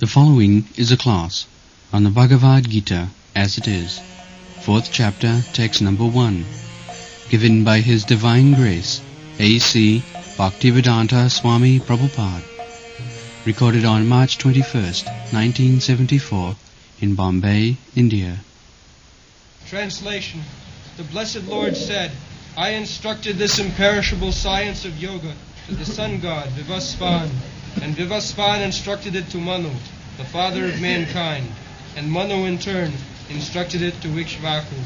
The following is a class on the Bhagavad Gita as it is, 4th chapter, text number 1, given by His Divine Grace, A.C. Bhaktivedanta Swami Prabhupada, recorded on March 21st, 1974, in Bombay, India. Translation. The Blessed Lord said, I instructed this imperishable science of yoga to the sun god Vivasvan, and Vivasvan instructed it to Manu, the father of mankind, and Manu in turn instructed it to Ikshvaku.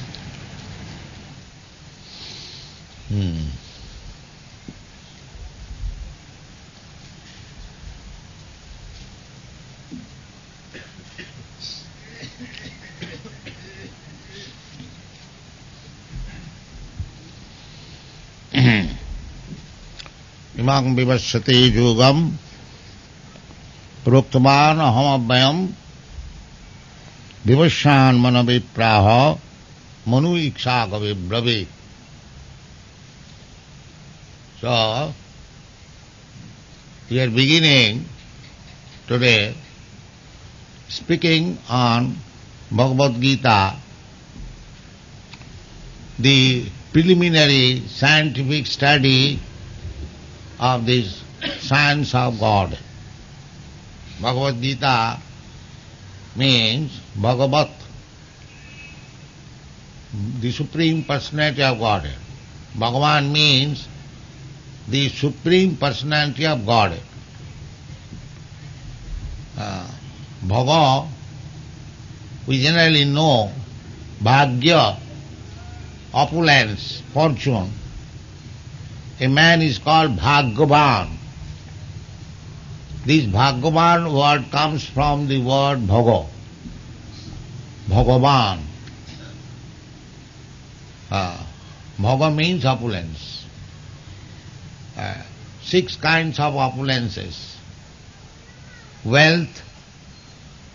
Imam vivasati yogam proktaman ahamabhyam vivasyan manavipraha manu ikshakavi brave. So, we are beginning today speaking on Bhagavad Gita, the preliminary scientific study of this science of God. Bhagavad Gita means Bhagavat, the Supreme Personality of God. Bhagavan means the Supreme Personality of God. Bhava, we generally know Bhagya, opulence, fortune. A man is called Bhagavan. This Bhagavan word comes from the word Bhaga. Bhagavan. Bhaga means opulence. 6 kinds of opulences: wealth,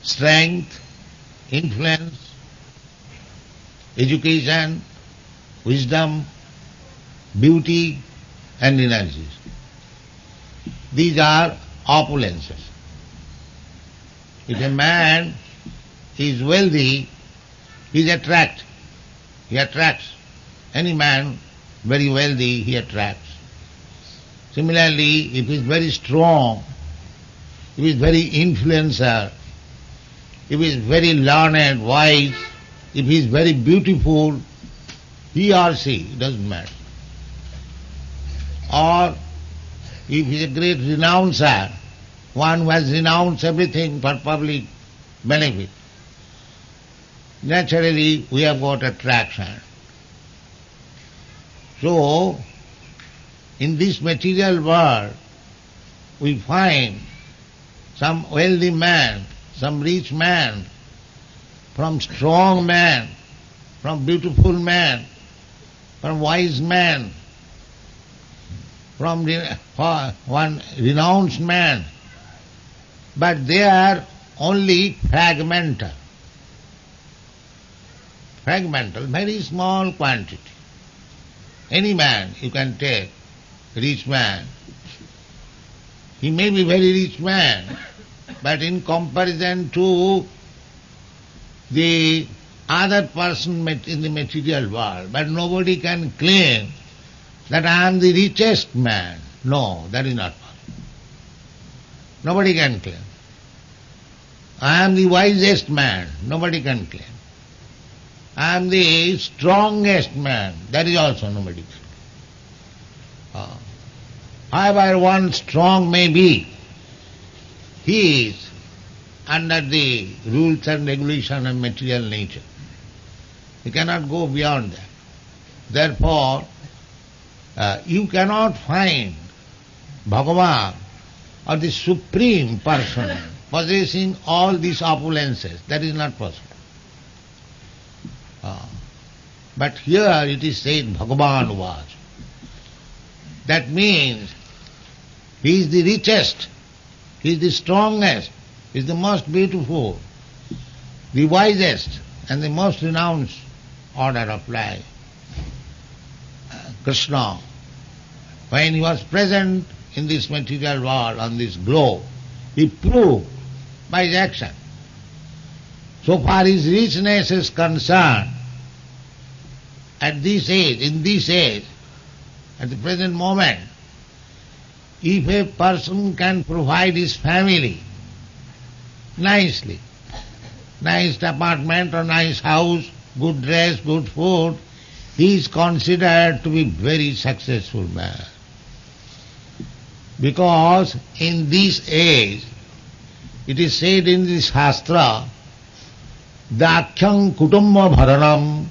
strength, influence, education, wisdom, beauty, and energies. These are opulences. If a man is wealthy, he attracts. He attracts. Any man very wealthy, he attracts. Similarly, if he is very strong, if he is very influencer, if he is very learned, wise, if he is very beautiful, he or she, it doesn't matter. Or if he is a great renouncer, one who has renounced everything for public benefit, naturally we have got attraction. So, in this material world, we find some wealthy man, some rich man, from strong man, from beautiful man, from wise man, from one renounced man, but they are only fragmental. Fragmental, very small quantity. Any man you can take, rich man, he may be very rich man, but in comparison to the other person in the material world, but nobody can claim that I am the richest man. No, that is not possible. Nobody can claim. I am the wisest man. Nobody can claim. I am the strongest man. That is also nobody can claim. However one strong may be, he is under the rules and regulation of material nature. He cannot go beyond that. Therefore, you cannot find Bhagavan or the Supreme Person possessing all these opulences. That is not possible. But here it is said Bhagavan was. That means he is the richest, he is the strongest, he is the most beautiful, the wisest and the most renounced order of life. Krishna, when he was present in this material world, on this globe, he proved by his action. So far his richness is concerned, at this age, in this age, at the present moment, if a person can provide his family nicely, nice apartment or nice house, good dress, good food, he is considered to be very successful man. Because in this age, it is said in the Shastra, Dakhyam Kutumba Bharanam.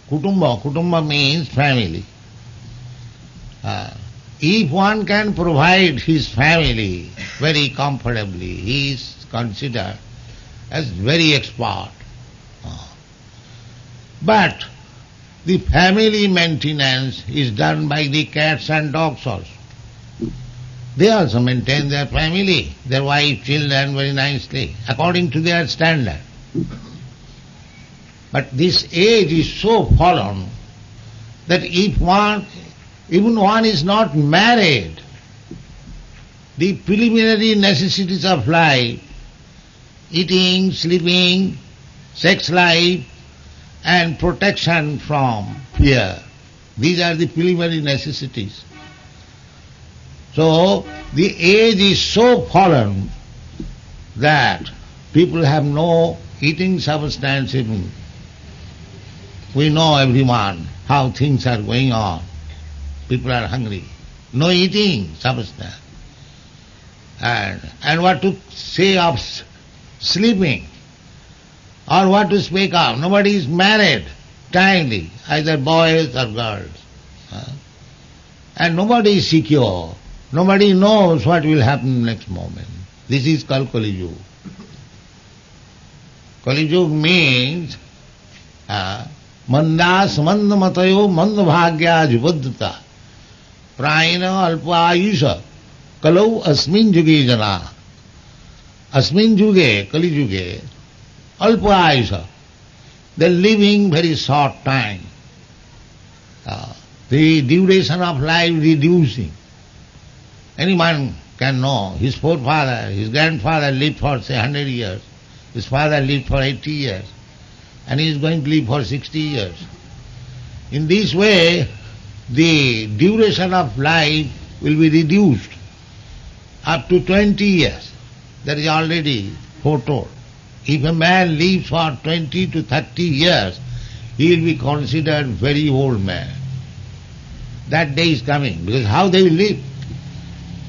Kutumba means family. If one can provide his family very comfortably, he is considered as very expert. But the family maintenance is done by the cats and dogs also. They also maintain their family, their wife, children very nicely, according to their standard. But this age is so fallen that if even one is not married, the preliminary necessities of life, eating, sleeping, sex life, and protection from fear, these are the preliminary necessities. So the age is so fallen that people have no eating substance even. We know everyone how things are going on. People are hungry. No eating substance. And what to say of sleeping? Or what to speak of? Nobody is married timely, either boys or girls. And nobody is secure. Nobody knows what will happen next moment. This is called Kali Yuga. Kali Yuga means mandas mandamatayo mandabhagya jubaddhata prayena alpa ayusha kalau asmin yuge jana. Asmin yuge, Kali Yuge, alpa ayusha. They are living very short time. The duration of life reducing. Anyone can know. His forefather, his grandfather lived for say 100 years. His father lived for 80 years. And he is going to live for 60 years. In this way, the duration of life will be reduced up to 20 years. That is already foretold. If a man lives for 20 to 30 years, he will be considered very old man. That day is coming, because how they will live?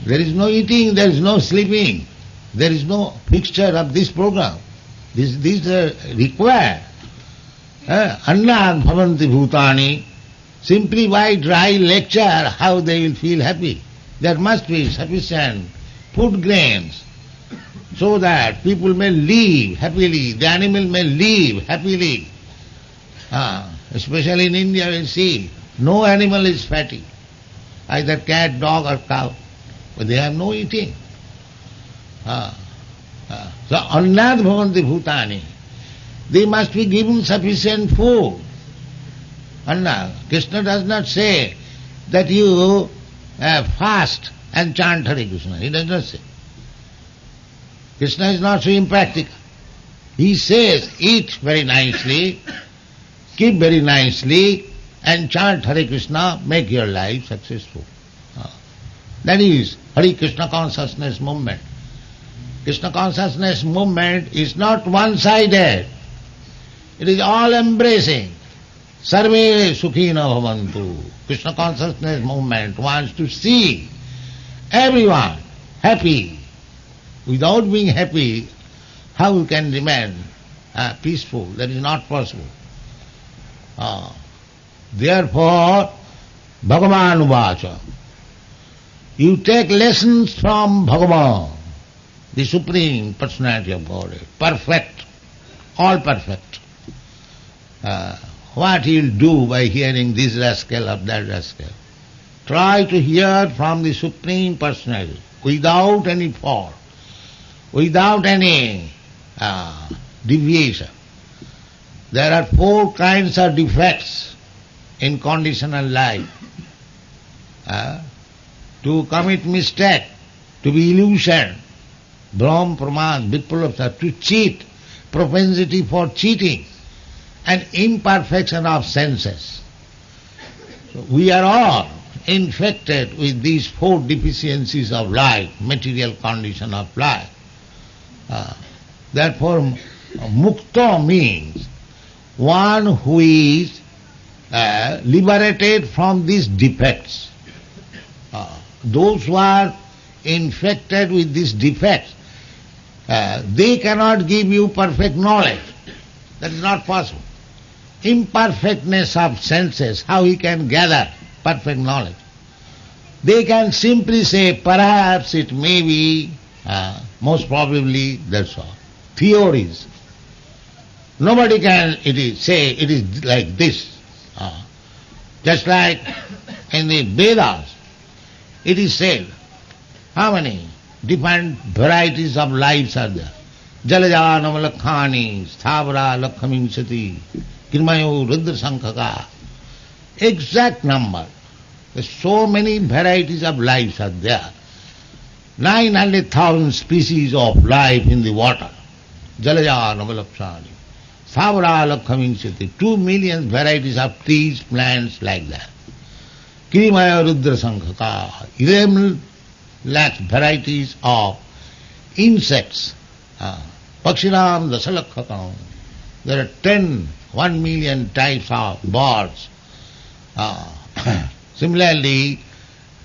There is no eating, there is no sleeping, there is no fixture of this program. These are required. Annad bhavanti bhutani. Simply by dry lecture, how they will feel happy. There must be sufficient food grains so that people may live happily, the animal may live happily. Especially in India, we see no animal is fatty, either cat, dog or cow. But they have no eating. So, annad bhavanti bhutani. They must be given sufficient food. Anna, Krishna does not say that you fast and chant Hare Krishna. He does not say. Krishna is not so impractical. He says, eat very nicely, keep very nicely, and chant Hare Krishna, make your life successful. That is Hare Krishna consciousness movement. Krishna consciousness movement is not one-sided. It is all-embracing. Sarve sukhina bhavantu. Krishna consciousness movement wants to see everyone happy. Without being happy, how you can remain peaceful? That is not possible. Therefore, Bhagavan Uvacha. You take lessons from Bhagavan, the Supreme Personality of Godhead. Perfect. All perfect. What he will do by hearing this rascal or that rascal? Try to hear from the Supreme Personality without any fault, without any deviation. There are 4 kinds of defects in conditional life. To commit mistake, to be illusion, Brahm, Pramad, Vipralapsa, to cheat, propensity for cheating, and imperfection of senses. So we are all infected with these four deficiencies of life, material condition of life. Therefore, mukta means one who is liberated from these defects. Those who are infected with these defects, they cannot give you perfect knowledge. That is not possible. Imperfectness of senses, how he can gather perfect knowledge? They can simply say, perhaps it may be, most probably, that's all. Theories. Nobody can say it is like this. Just like in the Vedas, it is said, how many different varieties of lives are there? Jalaja Navalakhani, Sthavara Lakhamimsati, Kirmayo Rudra Sankhaka. Exact number. There's so many varieties of lives are there. 900,000 species of life in the water. Jalaja Navalakhani. Sthavara Lakhamimsati. 2 million varieties of trees, plants like that. Kirmaya Rudra Sankhaka. 11 lakh varieties of insects. Pakshiram Dasalakkhakam. There are 1 million types of birds. Similarly,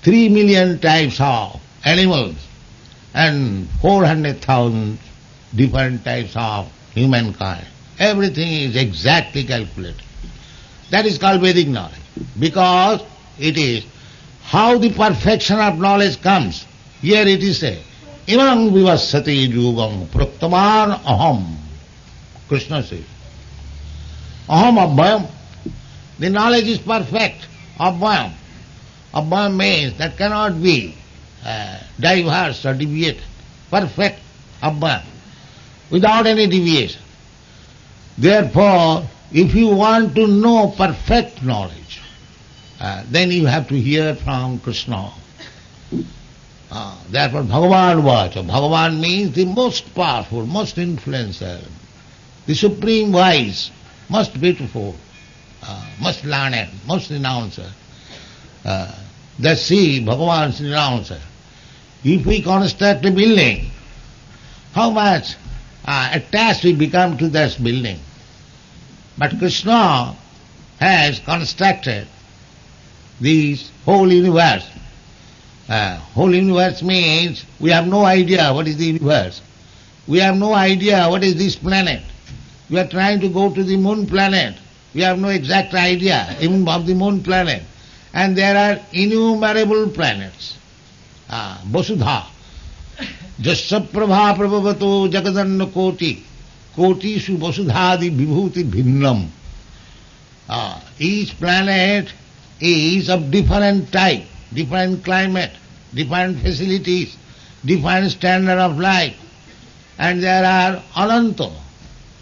3 million types of animals and 400,000 different types of humankind. Everything is exactly calculated. That is called Vedic knowledge, because it is how the perfection of knowledge comes. Here it is said, Imam vivasati yugam praktaman aham. Krishna says, aham abhayam. The knowledge is perfect. Abhayam. Abhayam means that cannot be diverse or deviated. Perfect abhayam. Without any deviation. Therefore, if you want to know perfect knowledge, then you have to hear from Krishna. Therefore, Bhagavan Vacha. Bhagavan means the most powerful, most influential, the supreme wise, most beautiful, most learned, most renouncer. That's Bhagavan's renouncer. If we construct a building, how much attached we become to that building. But Krishna has constructed this whole universe. Whole universe means we have no idea what is the universe. We have no idea what is this planet. We are trying to go to the moon planet. We have no exact idea even of the moon planet. And there are innumerable planets. Vasudha. Jasyaprabha prabhavato jagadanna koti. Kotishu vasudhadi vibhuti bhinnam. Each planet is of different type, different climate, different facilities, different standard of life. And there are ananta,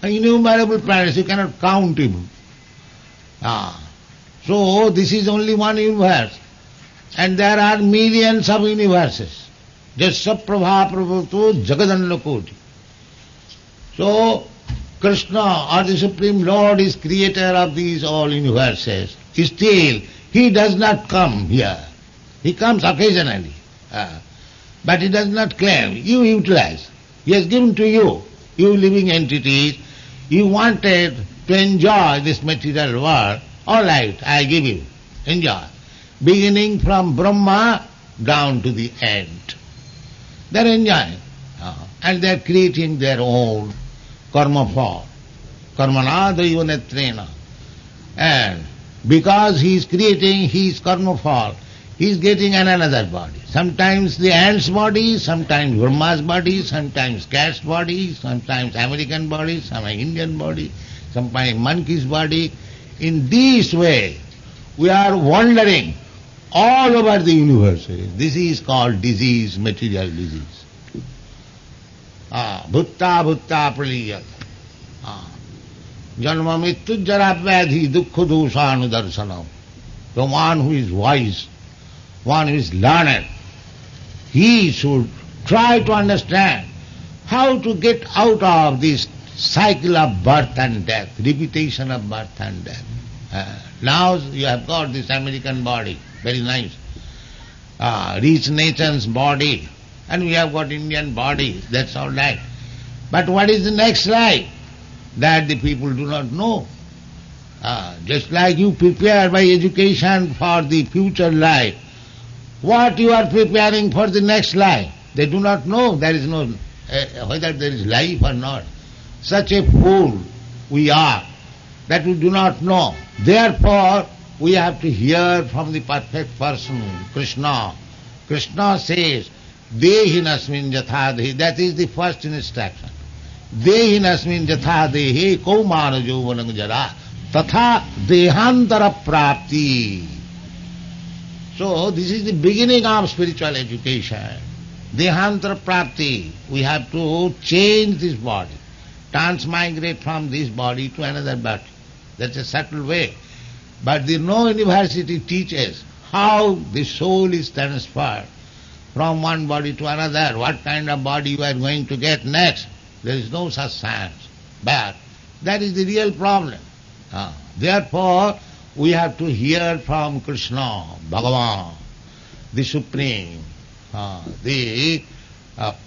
innumerable planets, you cannot count even. So this is only one universe. And there are millions of universes. Jasyaprabha prabhavato jagadanna koti. So Krishna or the Supreme Lord is creator of these all universes. Still, he does not come here. He comes occasionally. But he does not claim. You utilize. He has given to you, you living entities. You wanted to enjoy this material world. All right, I give you. Enjoy. Beginning from Brahma down to the end. They are enjoying. And they are creating their own karma fall. Karmana daivanetrena. And because he is creating his karma fall, he is getting another body. Sometimes the ant's body, sometimes Brahma's body, sometimes cat's body, sometimes American body, sometimes Indian body, sometimes monkey's body. In this way, we are wandering all over the universe. This is called disease, material disease. Bhutta bhutta praliyat. Janma mittu jara vyadhi dukkha doshanu darsanam. The one who is wise, one who is learned, he should try to understand how to get out of this cycle of birth and death, repetition of birth and death. Now you have got this American body, very nice, rich nation's body, and we have got Indian body, that's all right. But what is the next life? That the people do not know. Just like you prepare by education for the future life, what you are preparing for the next life, they do not know. There is no, whether there is life or not. Such a fool we are that we do not know. Therefore, we have to hear from the perfect person, Krishna. Krishna says, Dehinasmin jatha dehi. That is the first instruction. Dehinasmin jatha dehi kaumana jovanam jara tatha dehantara prapti. So, this is the beginning of spiritual education. Dehantara prapti. We have to change this body, transmigrate from this body to another body. That's a subtle way. But no university teaches how the soul is transferred from one body to another, what kind of body you are going to get next. There is no such science. But that is the real problem. Therefore, we have to hear from Krishna, Bhagavan, the Supreme, the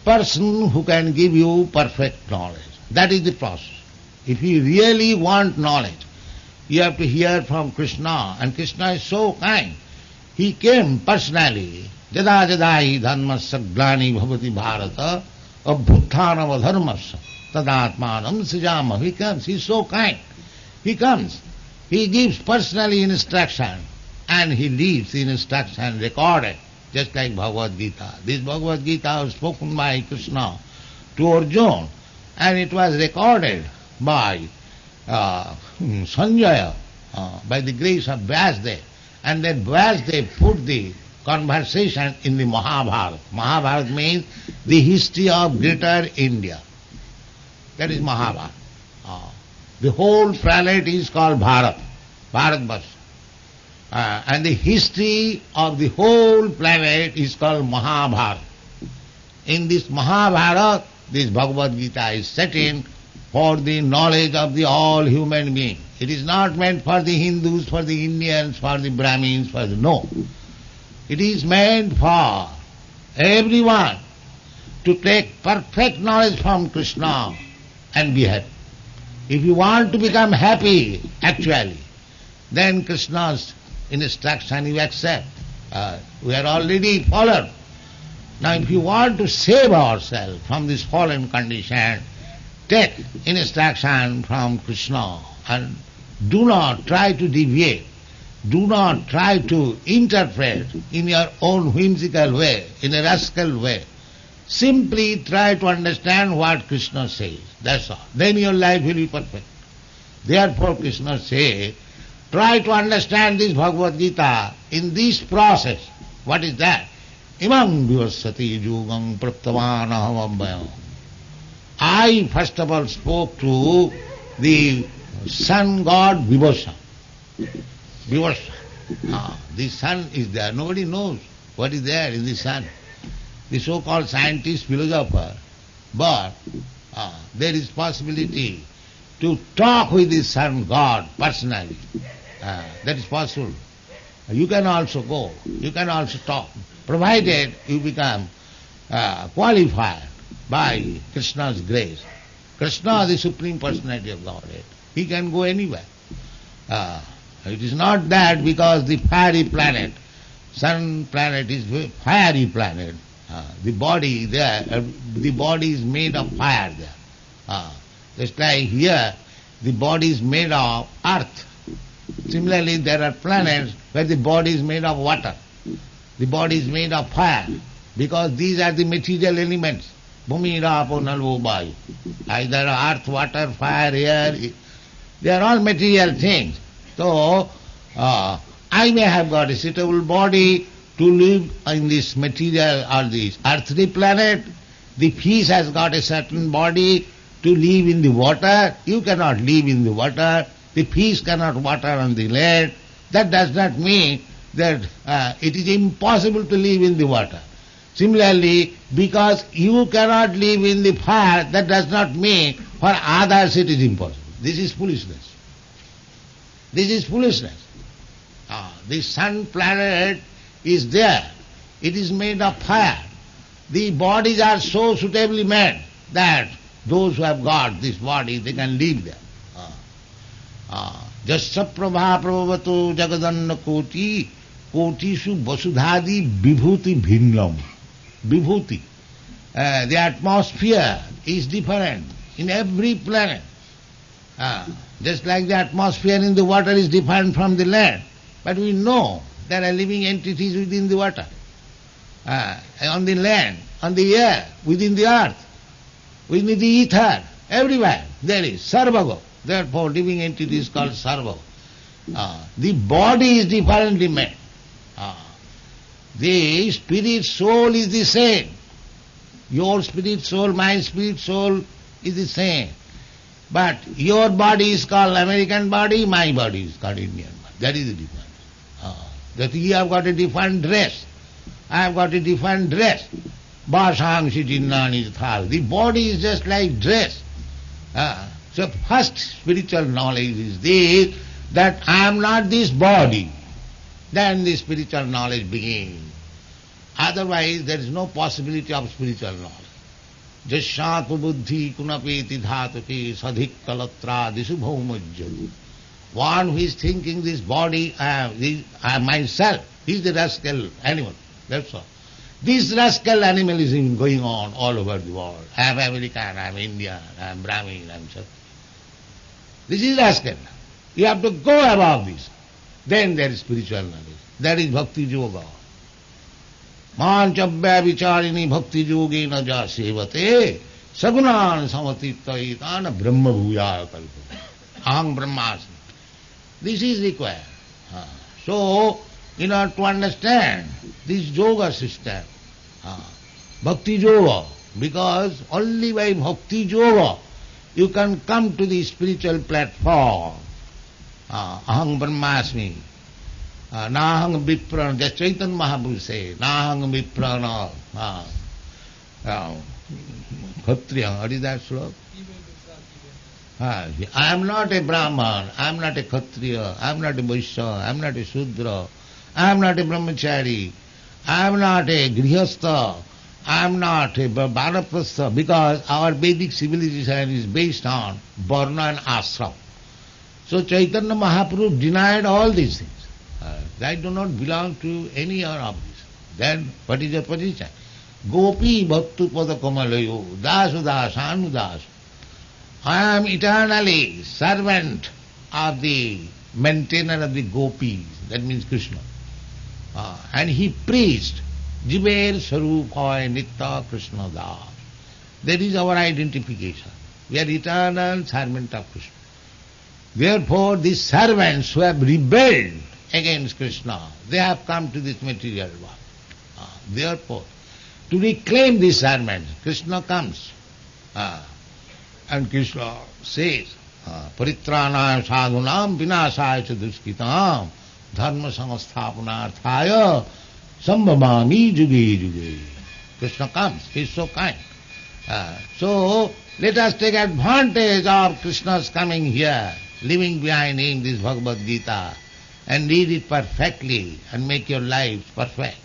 person who can give you perfect knowledge. That is the process. If you really want knowledge, you have to hear from Krishna, and Krishna is so kind. He came personally. Jada jadai dharmasya glani bhavati bharata abhuttanam adharmasya tadatmanam sijama. He comes. He is so kind. He comes. He gives personally instruction, and he leaves the instruction recorded, just like Bhagavad Gita. This Bhagavad Gita was spoken by Krishna to Arjuna, and it was recorded by Sanjaya, by the grace of Vyasdev. And then Vyasdev put the conversation in the Mahabharata. Mahabharata means the history of greater India. That is Mahabharata. The whole planet is called Bharat, Bharatvarsha. And the history of the whole planet is called Mahabharata. In this Mahabharata, this Bhagavad Gita is set in for the knowledge of the all human beings. It is not meant for the Hindus, for the Indians, for the Brahmins, for the... No. It is meant for everyone to take perfect knowledge from Krishna and be happy. If you want to become happy, actually, then Krishna's instruction you accept. We are already fallen. Now if you want to save ourselves from this fallen condition, take instruction from Krishna and do not try to deviate. Do not try to interpret in your own whimsical way, in a rascal way. Simply try to understand what Krishna says. That's all. Then your life will be perfect. Therefore Krishna says, try to understand this Bhagavad Gita in this process. What is that? Imam vivasati yugam praptavanaham abhayam. I first of all spoke to the sun god Vivasa. Vivasa. The sun is there. Nobody knows what is there in the sun. The so-called scientist, philosopher. But there is possibility to talk with the sun god personally. That is possible. You can also go. You can also talk. Provided you become qualified by Krishna's grace. Krishna, the Supreme Personality of Godhead, he can go anywhere. It is not that because the fiery planet, sun planet is a fiery planet, the body there, the body is made of fire there. Just like here, the body is made of earth. Similarly, there are planets where the body is made of water. The body is made of fire, because these are the material elements. Bhumi, Rapo, Nalvo, Vayu. Either earth, water, fire, air, they are all material things. So, I may have got a suitable body to live in this material or this earthly planet. The fish has got a certain body to live in the water. You cannot live in the water. The fish cannot water on the land. That does not mean that it is impossible to live in the water. Similarly, because you cannot live in the fire, that does not mean for others it is impossible. This is foolishness. This is foolishness. The sun planet is there. It is made of fire. The bodies are so suitably made that those who have got this body, they can live there. Jasya prabha prabhavato jagadanna koti kotishu vasudhadi vibhuti bhinnam. Vibhuti. The atmosphere is different in every planet. Just like the atmosphere in the water is different from the land. But we know there are living entities within the water, on the land, on the air, within the earth, within the ether, everywhere there is sarvago. Therefore living entity is called sarvago. The body is differently made. The spirit soul is the same. Your spirit soul, my spirit soul is the same. But your body is called American body, my body is called Indian body. That is the difference. That you have got a different dress, I have got a different dress. Bhashangsi jinnani thal. The body is just like dress. So first spiritual knowledge is this, that I am not this body. Then the spiritual knowledge begins. Otherwise there is no possibility of spiritual knowledge. Jasyatu buddhi kunapeti dhatuke sadhik kalatra disu bhaumajjadu. One who is thinking this body, I am myself, he is the rascal animal. That's all. This rascal animalism going on all over the world. I am American, I am Indian, I am Brahmin, I am so. This is rascal. You have to go above this. Then there is spiritual knowledge. That is bhakti yoga. Manchabhya vicharini bhakti yogena ja sevate sagunan samatitayitana brahma bhuyaya kalpa. Aham brahmasmi. This is required. So, in order to understand this yoga system, bhakti yoga, because only by bhakti yoga you can come to the spiritual platform. Aham brahmasmi. Nahang viprana, just Chaitanya Mahaprabhu says, Nahang viprana, Kshatriya, what is that sloka? I am not a Brahman, I am not a Kshatriya, I am not a Vaishya, I am not a Shudra, I am not a Brahmachari, I am not a Grihastha, I am not a Vanaprastha, because our Vedic civilization is based on Varna and Ashram. So Chaitanya Mahaprabhu denied all these things. I do not belong to any other of these. Then what is your position? Gopi bhattu pada kamalayo, dasu dasanu dasu. I am eternally servant of the maintainer of the gopis, that means Krishna. And he preached, Jiver Sarupaya Nitya Krishna Das. That is our identification. We are eternal servant of Krishna. Therefore, these servants who have rebelled against Krishna, they have come to this material world. Therefore, to reclaim these servants, Krishna comes. And Krishna says, Paritranaya sadhunam vinasaya cha duskitam dharma samasthapanarthaya sambhavami juge juge. Krishna comes, he is so kind. So, let us take advantage of Krishna's coming here, leaving behind him this Bhagavad Gita, and read it perfectly and make your lives perfect.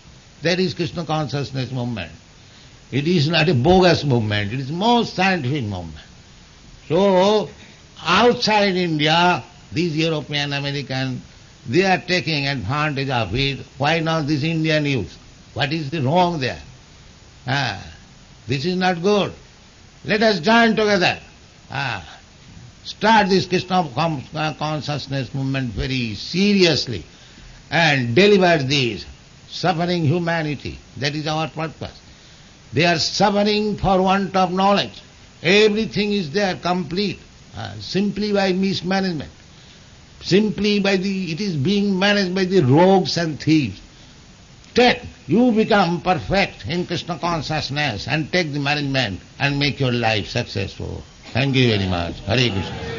That is Krishna consciousness movement. It is not a bogus movement, it is most scientific movement. So, outside India, these European, American, they are taking advantage of it. Why not this Indian youth? What is the wrong there? This is not good. Let us join together. Start this Krishna consciousness movement very seriously and deliver this suffering humanity. That is our purpose. They are suffering for want of knowledge. Everything is there, complete, simply by mismanagement. Simply by it is being managed by the rogues and thieves. You become perfect in Krishna consciousness and take the management and make your life successful. Thank you very much. Hare Krishna.